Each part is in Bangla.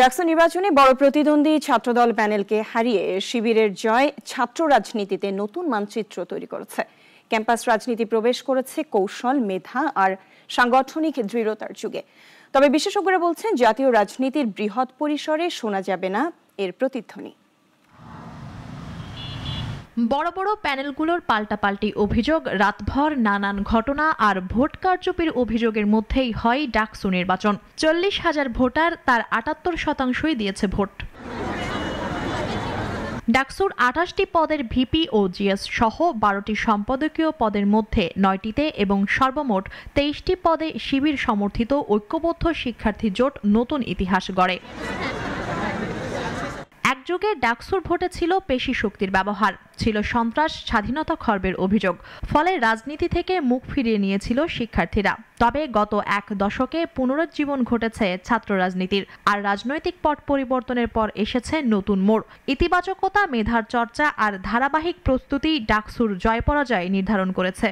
ডাকসু নির্বাচনে বড় প্রতিদ্বন্দ্বী ছাত্রদল প্যানেলকে হারিয়ে শিবিরের জয় ছাত্র রাজনীতিতে নতুন মানচিত্র তৈরি করেছে। ক্যাম্পাস রাজনীতি প্রবেশ করেছে কৌশল, মেধা আর সাংগঠনিক দৃঢ়তার যুগে। তবে বিশেষজ্ঞরা বলছেন জাতীয় রাজনীতির বৃহৎ পরিসরে শোনা যাবে না এর প্রতিধ্বনি। বড় বড় প্যানেলগুলোর পাল্টাপাল্টি অভিযোগ, রাতভর নানান ঘটনা আর ভোট কারচুপির অভিযোগের মধ্যেই হয় ডাকসু নির্বাচন। 40,000 ভোটার, তার 78% দিয়েছে ভোট। ডাকসুর 28টি পদের ভিপি ও জিএস সহ 12টি সম্পাদকীয় পদের মধ্যে 9টিতে এবং সর্বমোট 23টি পদে শিবির সমর্থিত ঐক্যবদ্ধ শিক্ষার্থী জোট নতুন ইতিহাস গড়ে। একযোগে ডাকসুর ভোটে ছিল পেশি শক্তির ব্যবহার, ছিল সন্ত্রাস, স্বাধীনতা খর্বের অভিযোগ। ফলে রাজনীতি থেকে মুখ ফিরিয়ে নিয়েছিল শিক্ষার্থীরা। তবে গত এক দশকে পুনরুজ্জীবন ঘটেছে ছাত্র রাজনীতির, আর রাজনৈতিক পট পরিবর্তনের পর এসেছে নতুন মোড়। ইতিবাচকতা, মেধার চর্চা আর ধারাবাহিক প্রস্তুতি ডাকসুর জয় পরাজয় নির্ধারণ করেছে।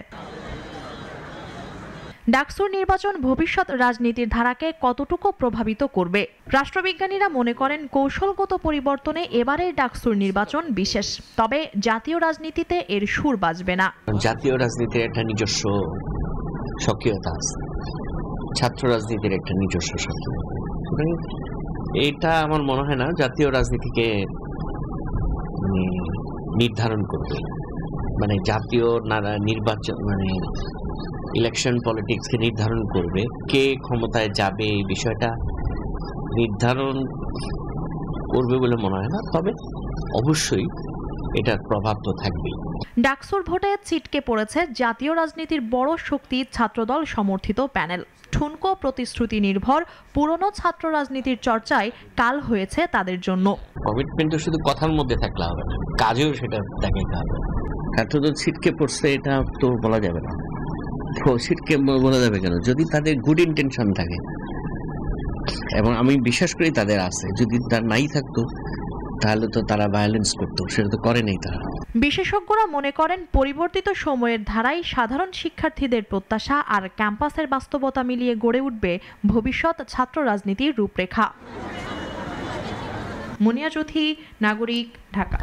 ডাকসুর নির্বাচন ভবিষ্যৎ রাজনীতির ধারাকে কতটুকু প্রভাবিত করবে? রাষ্ট্রবিজ্ঞানীরা মনে করেন কৌশলগত পরিবর্তনে এবারের ডাকসুর নির্বাচন বিশেষ, তবে জাতীয় রাজনীতিতে এর সুর বাজবে না। জাতীয় রাজনীতির একটা নিজস্ব সক্রিয়তা আছে, ছাত্র রাজনীতির একটা নিজস্ব সক্রিয়তা। এটা আমার মনে হয় না জাতীয় রাজনীতিকে নির্ধারণ করবে, মানে জাতীয় নির্বাচন মানে ইলেকশন পলিটিক্সকে নির্ধারণ করবে, কে ক্ষমতায় যাবে এই বিষয়টা নির্ধারণ করবে বলে মনে হয় না। তবে অবশ্যই এটার প্রভাব তো থাকবেই। ডাকসুর ভোটে ছিটকে পড়েছে জাতীয় রাজনীতির বড় শক্তি ছাত্রদল সমর্থিত প্যানেল। ঠুনকো প্রতিশ্রুতি নির্ভর পুরনো ছাত্র রাজনীতির চর্চায় কাল হয়েছে তাদের জন্য। কমিটমেন্ট তো শুধু কথার মধ্যে থাকলে হবে না, কাজেও সেটা দেখাতে হবে। ছাত্রদল ছিটকে পড়ছে এটা তো বলা যাবে না। ছিটকে বলা যাবে কেন? যদি তাদের গুড ইন্টেনশন থাকে, এবং আমি বিশ্বাস করি তাদের আছে, যদি তার নাই থাকতো তাহলে তো তারা ভায়োলেন্স করতো, সেটা তো করে নাই তারা। বিশেষজ্ঞরা মনে করেন পরিবর্তিত সময়ের ধারায় সাধারণ শিক্ষার্থীদের প্রত্যাশা আর ক্যাম্পাসের বাস্তবতা মিলিয়ে গড়ে উঠবে ভবিষ্যৎ ছাত্র রাজনীতির রূপরেখা। মুনিয়া চৌধুরী, নাগরিক, ঢাকা।